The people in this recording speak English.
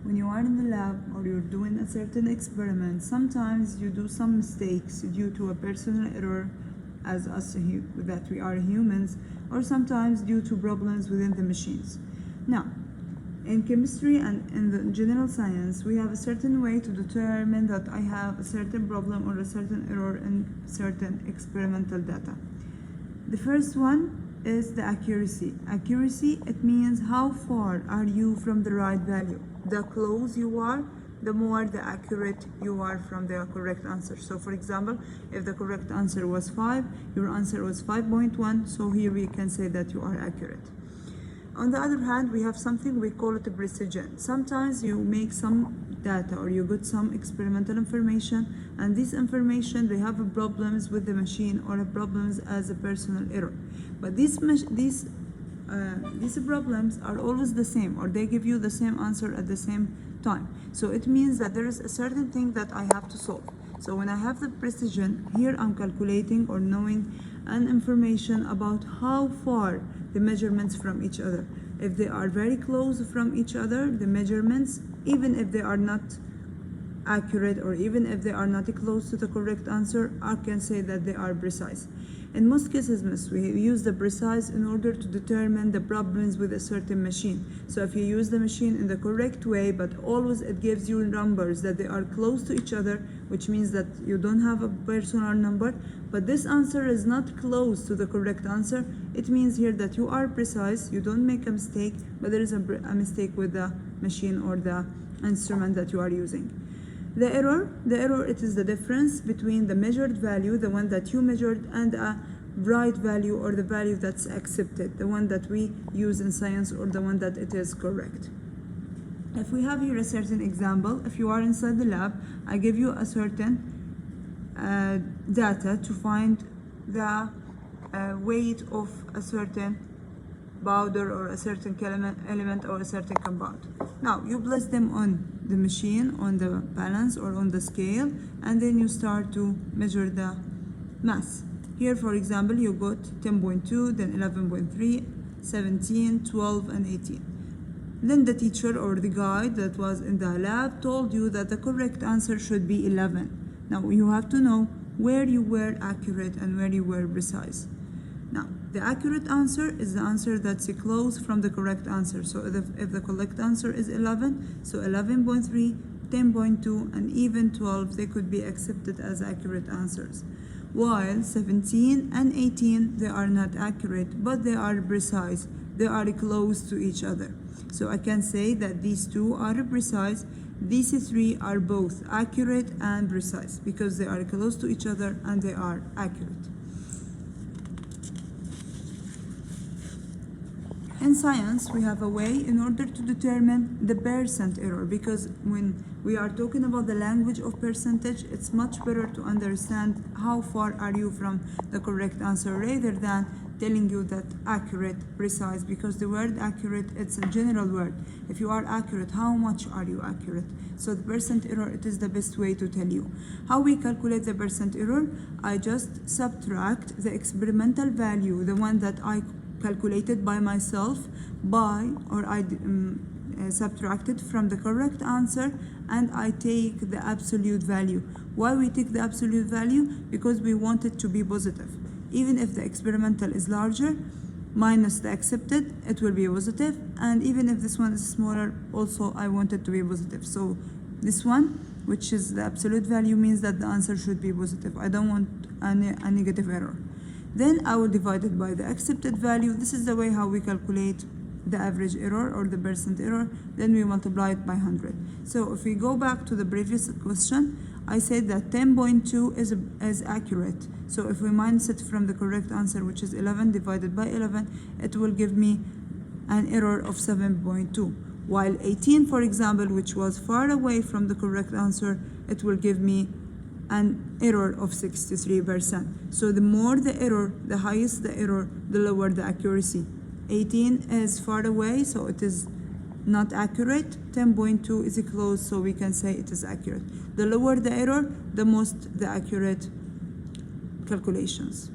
when you are in the lab or you're doing a certain experiment, sometimes you do some mistakes due to a personal error as us that we are humans, or sometimes due to problems within the machines. Now, in chemistry and in the general science, we have a certain way to determine that I have a certain problem or a certain error in certain experimental data. The first one is the accuracy. Accuracy, it means how far are you from the right value. The close you are, the more the accurate you are from the correct answer. So for example, if the correct answer was 5, your answer was 5.1, so here we can say that you are accurate. On the other hand, we have something we call it a precision. Sometimes you make some data or you get some experimental information, and this information, they have problems with the machine or problems as a personal error. But these problems are always the same, or they give you the same answer at the same time. So it means that there is a certain thing that I have to solve. So when I have the precision, here I'm calculating or knowing an information about how far the measurements from each other. If they are very close from each other, the measurements, even if they are not accurate or even if they are not close to the correct answer, I can say that they are precise. In most cases, we use the precise in order to determine the problems with a certain machine. So if you use the machine in the correct way, but always it gives you numbers that they are close to each other, which means that you don't have a personal number, but this answer is not close to the correct answer, it means here that you are precise, you don't make a mistake, but there is a mistake with the machine or the instrument that you are using. The error, it is the difference between the measured value, the one that you measured, and a right value or the value that's accepted, the one that we use in science or the one that it is correct. If we have here a certain example, if you are inside the lab, I give you a certain data to find the weight of a certain powder or a certain element or a certain compound. Now you place them on the machine, on the balance or on the scale, and then you start to measure the mass. Here for example, you got 10.2, then 11.3, 17, 12 and 18. Then the teacher or the guide that was in the lab told you that the correct answer should be 11. Now you have to know where you were accurate and where you were precise. Now, the accurate answer is the answer that's close from the correct answer. So if the correct answer is 11, so 11.3, 10.2, and even 12, they could be accepted as accurate answers. While 17 and 18, they are not accurate, but they are precise. They are close to each other. So I can say that these two are precise. These three are both accurate and precise because they are close to each other and they are accurate. In science, we have a way in order to determine the percent error, because when we are talking about the language of percentage, it's much better to understand how far are you from the correct answer rather than telling you that accurate, precise, because the word accurate, it's a general word. If you are accurate, how much are you accurate? So the percent error, it is the best way to tell you. How we calculate the percent error? I just subtract the experimental value, the one that I calculated by myself, subtracted from the correct answer, and I take the absolute value. Why we take the absolute value? Because we want it to be positive. Even if the experimental is larger, minus the accepted, it will be positive, and even if this one is smaller, also I want it to be positive. So this one, which is the absolute value, means that the answer should be positive. I don't want a negative error. Then I will divide it by the accepted value. This is the way how we calculate the average error or the percent error. Then we multiply it by 100. So if we go back to the previous question, I said that 10.2 is accurate. So if we minus it from the correct answer, which is 11 divided by 11, it will give me an error of 7.2. While 18, for example, which was far away from the correct answer, it will give me an error of 63%. So the more the error, the highest the error, the lower the accuracy. 18 is far away, so it is not accurate. 10.2 is close, so we can say it is accurate. The lower the error, the most the accurate calculations.